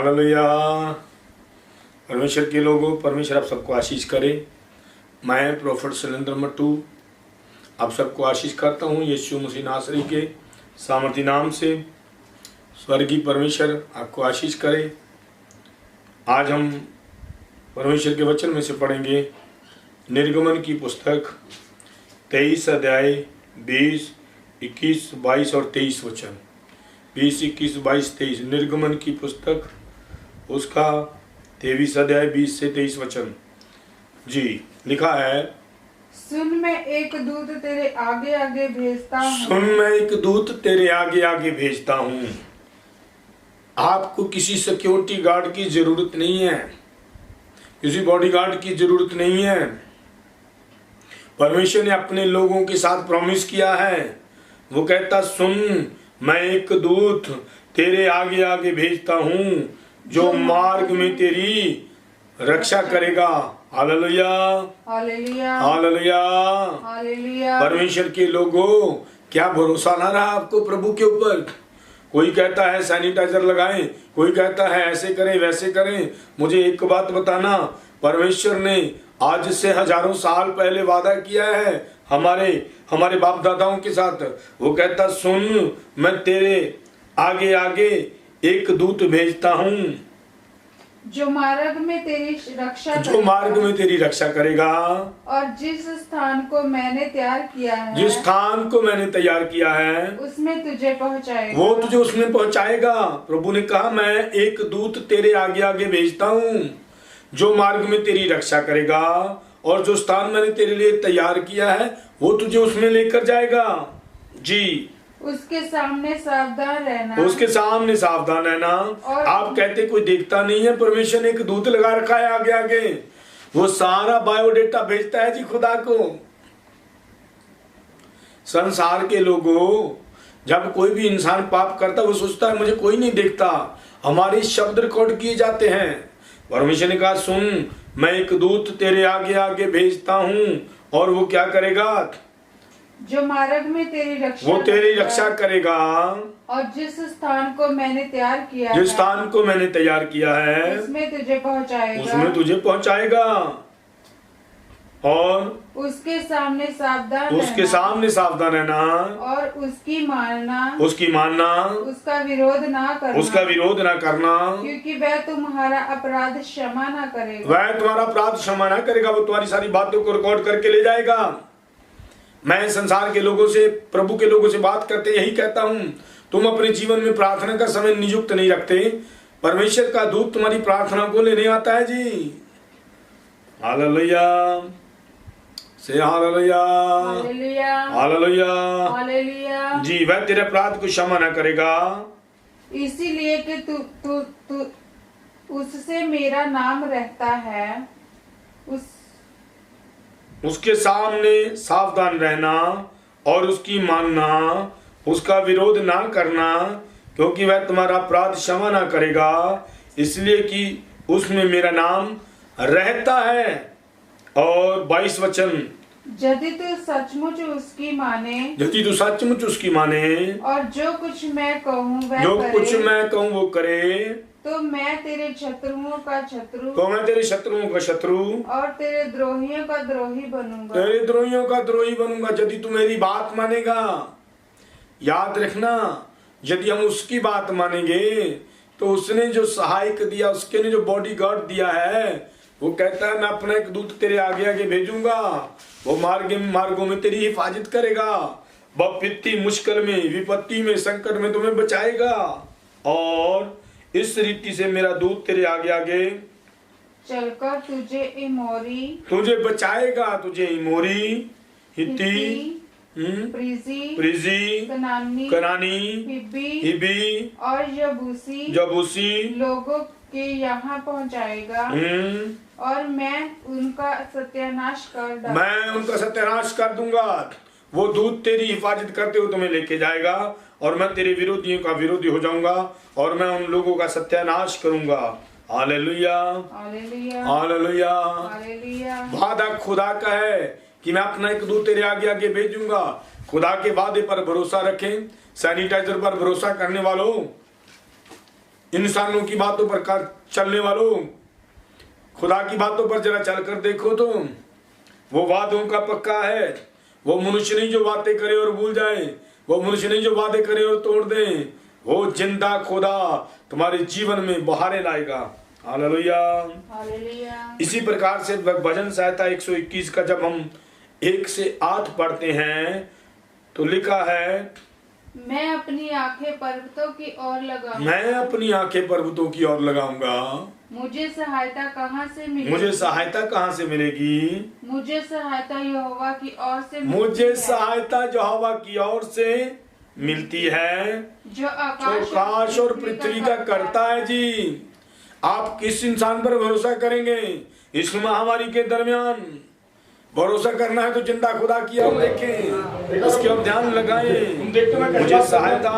Hallelujah. परमेश्वर के लोगों, परमेश्वर आप सबको आशीष करे। मैं प्रोफेट शैलेंद्र मट्टू आप सबको आशीष करता हूँ यीशु मसीह नासरी के सामर्थी नाम से। स्वर्गीय परमेश्वर आपको आशीष करे। आज हम परमेश्वर के वचन में से पढ़ेंगे निर्गमन की पुस्तक 23 अध्याय 20, 21, 22 और 23 वचन। 20, 21, 22, 23 निर्गमन की पुस्तक उसका 23 अध्याय 20 से 23 वचन। जी लिखा है, सुन मैं एक दूत तेरे आगे आगे भेजता हूँ। सुन मैं एक दूत तेरे आगे आगे भेजता हूँ। आपको किसी सिक्योरिटी गार्ड की जरूरत नहीं है, किसी बॉडीगार्ड की जरूरत नहीं है। परमेश्वर ने अपने लोगों के साथ प्रॉमिस किया है। वो कहता, सुन मैं एक दूत तेरे आगे आगे भेजता हूँ जो मार्ग में तेरी रक्षा करेगा। Hallelujah, hallelujah, hallelujah, hallelujah. परमेश्वर के लोगों, क्या भरोसा ना रहा आपको प्रभु के ऊपर। कोई कहता है सैनिटाइजर लगाएं, कोई कहता है ऐसे करें वैसे करें। मुझे एक बात बताना, परमेश्वर ने आज से हजारों साल पहले वादा किया है हमारे बाप दादाओं के साथ। वो कहता, सुन मैं तेरे आगे आगे एक दूत भेजता हूँ जो मार्ग में तेरी रक्षा जो मार्ग में तेरी रक्षा करेगा। और जिस स्थान को मैंने तैयार किया है, जिस स्थान को मैंने तैयार किया है उसमें तुझे पहुंचाएगा। वो तुझे उसमें पहुंचाएगा। प्रभु ने कहा, मैं एक दूत तेरे आगे आगे भेजता हूँ जो मार्ग में तेरी रक्षा करेगा, और जो स्थान मैंने तेरे लिए तैयार किया है वो तुझे उसमें लेकर जाएगा। जी, उसके सामने सावधान रहना। उसके सामने सावधान रहना। आप कहते कोई देखता नहीं है, परमेश्वर ने एक दूत लगा रखा है आगे आगे। वो सारा बायोडेटा भेजता है जी खुदा को। संसार के लोगों, जब कोई भी इंसान पाप करता वो सोचता है मुझे कोई नहीं देखता, हमारे शब्द रिकॉर्ड किए जाते हैं। परमेश्वर ने कहा, सुन मैं एक दूत तेरे आगे आगे भेजता हूँ, और वो क्या करेगा? जो मार्ग में तेरी रक्षा वो तेरी रक्षा करेगा। और जिस स्थान को मैंने तैयार किया जिस स्थान को मैंने तैयार किया है उसमें तुझे पहुंचाएगा। उसमें तुझे पहुंचाएगा। और उसके सामने सावधान रहना और उसकी मानना उसका विरोध ना करना, क्योंकि वह तुम्हारा अपराध क्षमा ना करेगा। वो तुम्हारी सारी बातों को रिकॉर्ड करके ले जाएगा। मैं संसार के लोगों से, प्रभु के लोगों से बात करते यही कहता हूँ, तुम अपने जीवन में प्रार्थना का समय नियुक्त नहीं रखते। परमेश्वर का दूत तुम्हारी प्रार्थना को लेने आता है जी। हालेलुया, से हालेलुया, हालेलुया, हालेलुया। जी, वह तेरे अपराध को क्षमा न करेगा, इसीलिए कि तू उससे मेरा नाम रहता है। उसके सामने सावधान रहना और उसकी मानना, उसका विरोध ना करना, क्योंकि वह तुम्हारा अपराध क्षमा ना करेगा, इसलिए कि उसमें मेरा नाम रहता है। और 22 वचन, यदि तू सचमुच उसकी माने और जो कुछ मैं कहूँ वो करे, तो मैं तेरे शत्रुओं का शत्रु और तेरे द्रोहियों का द्रोही बनूंगा। यदि तू मेरी बात मानेगा। याद रखना, यदि हम उसकी बात मानेंगे तो उसने जो सहायक दिया, उसके ने जो बॉडीगार्ड दिया है, वो कहता है मैं अपना एक दूत तेरे आगे आगे भेजूंगा, वो मार्गों में तेरी हिफाजत करेगा, विपत्ति मुश्किल में, विपत्ति में, संकट में तुम्हें बचाएगा। और इस रीति से मेरा दूत तेरे आगे आगे चलकर तुझे बचाएगा। तुझे इमोरी, हित्ती, प्रिजी, कनानी, हिब्बी और जबूसी लोगों के यहाँ पहुँचाएगा। और मैं उनका सत्यानाश कर दूंगा। वो दूत तेरी हिफाजत करते हुए तुम्हें लेके जाएगा, और मैं तेरे विरोधियों का विरोधी हो जाऊंगा, और मैं उन लोगों का सत्यानाश करूंगा। Hallelujah, hallelujah, hallelujah, hallelujah. वादा खुदा का है कि मैं अपना एक दूत तेरे आगे आगे भेजूंगा। खुदा के वादे पर भरोसा रखें। सैनिटाइजर पर भरोसा करने वालों, इंसानों की बातों पर चलने वालों, खुदा की बातों पर जरा चलकर देखो तो वो वादों का पक्का है। वो मनुष्य नहीं जो बातें करे और भूल जाए, वो मनुष्य नहीं जो वादे करे और तोड़ दे। वो जिंदा खुदा तुम्हारे जीवन में बहारे लाएगा। हालेलुया। इसी प्रकार से भजन संहिता 121 का जब हम 1 से 8 पढ़ते हैं तो लिखा है, मैं अपनी आंखें पर्वतों की ओर लगाऊंगा। मैं अपनी आंखें पर्वतों की ओर लगाऊंगा। मुझे सहायता कहाँ से मिलेगी? मुझे सहायता कहाँ से मिलेगी? मुझे सहायता यहोवा की ओर से मुझे सहायता यहोवा की ओर से मिलती है, जो आकाश और पृथ्वी का करता है। जी, आप किस इंसान पर भरोसा करेंगे इस महामारी के दरमियान? भरोसा करना है तो जिंदा खुदा की ओर देखें, उसकी ओर ध्यान लगाएं। मुझे सहायता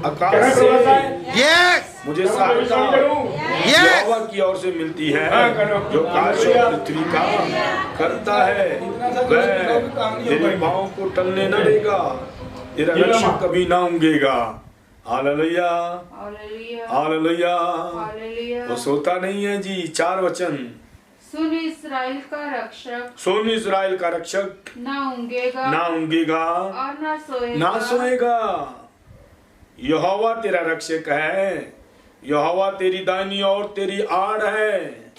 आकाश से, मुझे सहायता यहोवा की ओर से मिलती है, जो आकाश और पृथ्वी का करता है। वह तेरे पाँव को टलने न देगा, तेरा रक्षक कभी ना ऊँघेगा। Hallelujah, hallelujah. वो सोता नहीं है जी। 4 वचन। सुन इस्राएल का रक्षक, सुन इस्राएल का रक्षक, ना ऊँघेगा ना ऊँघेगा और ना सोएगा, ना सोएगा। यहोवा तेरा रक्षक है, यहोवा तेरी दाहिनी और तेरी आड़ है।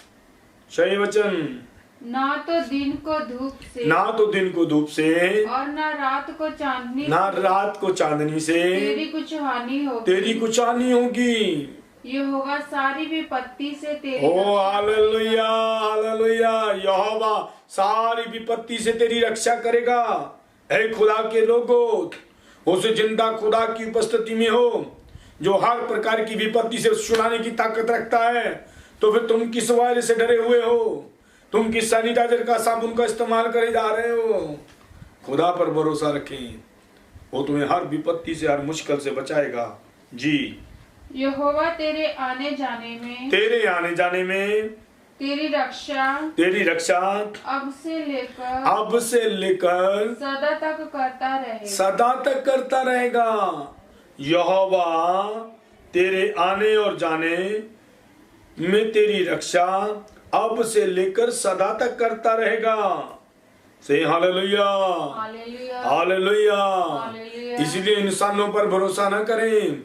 6 वचन। ना तो दिन को धूप से, ना तो दिन को धूप से और ना रात को चांदनी, ना रात को चांदनी से तेरी कुछ हानि होगी, तेरी कुछ हानि होगी। यहोवा सारी विपत्ति से तेरी ओ हालेलुया, हालेलुया। यहोवा सारी विपत्ति से तेरी रक्षा करेगा। ऐ खुदा के लोगों, उस जिंदा खुदा की उपस्थिति में हो जो हर प्रकार की विपत्ति से छुड़ाने की ताकत रखता है, तो फिर तुम किस वायरस से डरे हुए हो? तुम किस सैनिटाइजर का साबुन का इस्तेमाल करे जा रहे हो? खुदा पर भरोसा रखें, वो तुम्हें हर विपत्ति से, हर मुश्किल से बचाएगा। जी, यहोवा तेरे आने जाने में, तेरे आने जाने में तेरी रक्षा अब से लेकर सदा तक करता रहेगा, सदा तक करता रहेगा। यहोवा तेरे आने और जाने में तेरी रक्षा अब से लेकर सदा तक करता रहेगा। से हालेलुया, हालेलुया। इसलिए इंसानों पर भरोसा न करें।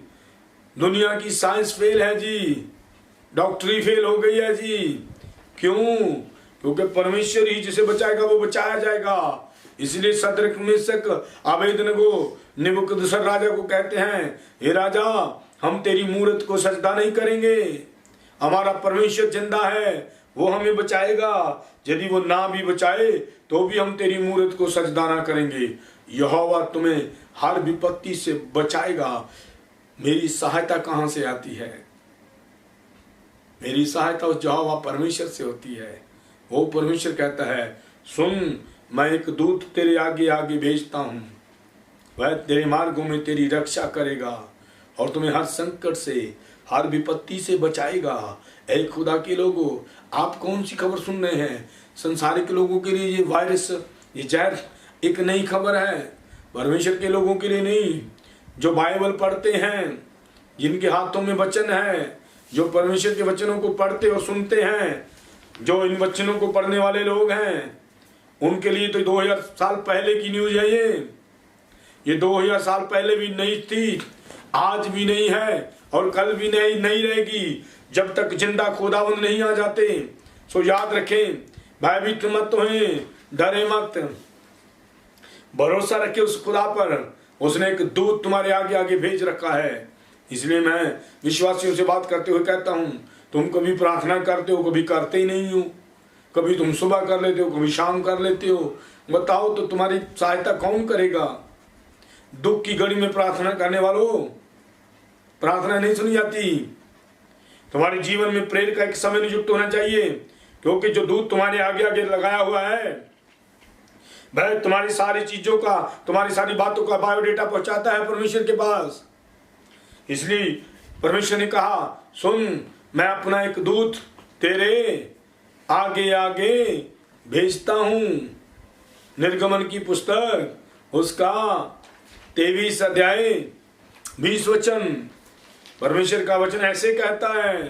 दुनिया की साइंस फेल है जी, डॉक्टरी फेल हो गई है जी। क्यों? क्योंकि परमेश्वर ही जिसे बचाएगा वो बचाया जाएगा। इसलिए सदरक मेशक अबेदनगो नेबूकदनेस्सर राजा को कहते हैं, हे राजा, हम तेरी मूरत को सजदा नहीं करेंगे। हमारा परमेश्वर जिंदा है, वो हमें बचाएगा। यदि वो ना भी बचाए तो भी हम तेरी मूरत को सजदा ना करेंगे। यहोवा तुम्हें हर विपत्ति से बचाएगा। मेरी सहायता कहां से आती है? मेरी सहायता उस यहोवा परमेश्वर से होती है। वो परमेश्वर कहता है, सुन, मैं एक दूत तेरे आगे आगे भेजता हूं, वह तेरे मार्गों में तेरी रक्षा करेगा और तुम्हें हर संकट से, हर विपत्ति से बचाएगा। ऐ खुदा के लोगों, आप कौन सी खबर सुन रहे हैं? संसारिक लोगों के लिए ये वायरस, ये जहर एक नई खबर है, परमेश्वर के लोगों के लिए नहीं। जो बाइबल पढ़ते हैं, जिनके हाथों में वचन है, जो परमेश्वर के वचनों को पढ़ते और सुनते हैं, जो इन वचनों को पढ़ने वाले लोग हैं, उनके लिए तो 2000 साल पहले की न्यूज है। ये 2000 साल पहले भी नहीं थी, आज भी नहीं है और कल भी नहीं रहेगी, जब तक जिंदा खुदावंद नहीं आ जाते। सो याद रखें, भयभीत मत होएं, डरे मत, भरोसा रखे उस खुदा पर। उसने एक दूत तुम्हारे आगे आगे भेज रखा है। इसलिए मैं विश्वासियों से बात करते हुए कहता हूं, तुम कभी प्रार्थना करते हो, कभी करते ही नहीं हो। कभी तुम सुबह कर लेते हो, कभी शाम कर लेते हो। बताओ तो तुम्हारी सहायता कौन करेगा? दुख की घड़ी में प्रार्थना करने वालों, प्रार्थना नहीं सुनी जाती। तुम्हारे जीवन में प्रेयर का एक समय नियुक्त होना चाहिए, क्योंकि जो दूत तुम्हारे आगे आगे लगाया हुआ है, वह तुम्हारी सारी चीजों का, तुम्हारी सारी बातों का बायोडेटा पहुंचाता है परमेश्वर के पास। इसलिए परमेश्वर ने कहा, सुन, मैं अपना एक दूत तेरे आगे आगे भेजता हूं। निर्गमन की पुस्तक उसका 23 अध्याय 20 वचन। परमेश्वर का वचन ऐसे कहता है,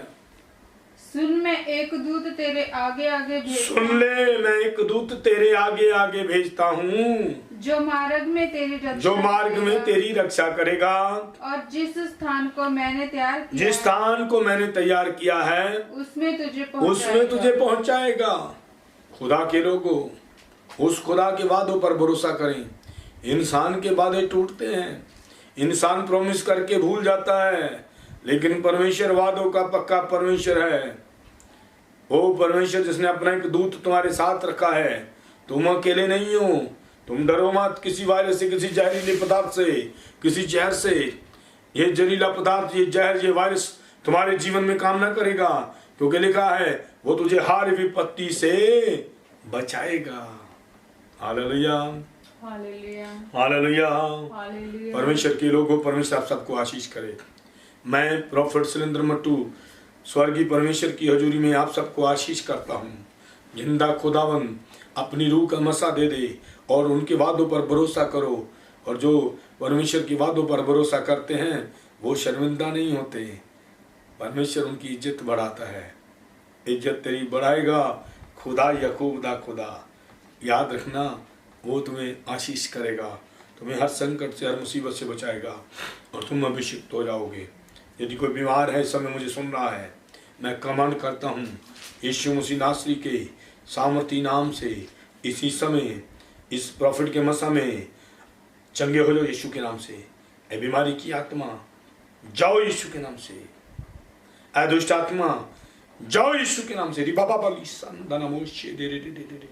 सुन मैं एक दूत तेरे आगे आगे भेजता सुन ले मैं एक दूत तेरे आगे आगे भेजता हूँ, जो मार्ग में तेरी रक्षा जो मार्ग में करेगा। तेरी रक्षा करेगा। और जिस स्थान को मैंने तैयार किया जिस स्थान को मैंने तैयार किया है उसमें तुझे उसमें तुझे पहुंचाएगा। खुदा के लोगों, उस खुदा के वादों पर भरोसा करें। इंसान के वादे टूटते हैं, इंसान प्रॉमिस करके भूल जाता है, लेकिन परमेश्वर वादों का पक्का परमेश्वर है। वो परमेश्वर जिसने अपना एक दूत तुम्हारे साथ रखा है। तुम अकेले नहीं हो, तुम डरो मत किसी वायरस से, किसी जहरीले पदार्थ से, किसी जहर से। ये जहरीला पदार्थ, ये जहर, ये वायरस तुम्हारे जीवन में काम ना करेगा, क्योंकि लिखा है वो तुझे हर विपत्ति से बचाएगा। Hallelujah, hallelujah, hallelujah. हालेलुया। परमेश्वर के लोगों, परमेश्वर आप सबको आशीष करे। मैं प्रोफेट सुरेंद्र मट्टू स्वर्गीय परमेश्वर की हजूरी में आप सबको आशीष करता हूँ। जिंदा खुदावन अपनी रूह का मसा दे दे और उनके वादों पर भरोसा करो। और जो परमेश्वर की वादों पर भरोसा करते हैं वो शर्मिंदा नहीं होते। परमेश्वर उनकी इज्जत बढ़ाता है। इज्जत तेरी बढ़ाएगा खुदा, यकूब दा खुदा। याद रखना, वो तुम्हें आशीष करेगा, तुम्हें हर संकट से, हर मुसीबत से बचाएगा और तुम अभिषिक्त हो जाओगे। यदि कोई बीमार है, इस समय मुझे सुन रहा है, मैं कमांड करता हूँ यीशु मसीह नासरी के सामर्थी नाम से इसी समय इस प्रॉफिट के मसा में चंगे हो जाओ यीशु के नाम से। ए बीमारी की आत्मा जाओ यीशु के नाम से। ए दुष्ट आत्मा जाओ यीशु के नाम से। रिबाबा बली संदना मोशे दे दे दे दे दे।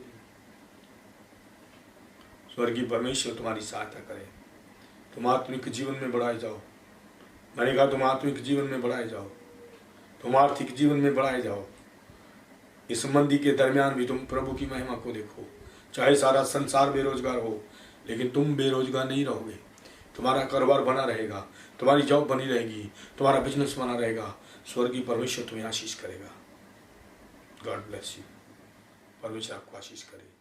स्वर्गीय परमेश्वर तुम्हारी सहायता करे। तुम आत्मिक जीवन में बढ़ाए जाओ। मैंने कहा तुम आत्मिक जीवन में बढ़ाए जाओ, तुम आर्थिक जीवन में बढ़ाए जाओ। इस मंदी के दरमियान भी तुम प्रभु की महिमा को देखो। चाहे सारा संसार बेरोजगार हो, लेकिन तुम बेरोजगार नहीं रहोगे। तुम्हारा कारोबार बना रहेगा, तुम्हारी जॉब बनी रहेगी, तुम्हारा बिजनेस बना रहेगा। स्वर्गीय परमेश्वर तुम्हें आशीष करेगा। God bless you. परमेश्वर आपको आशीष करे।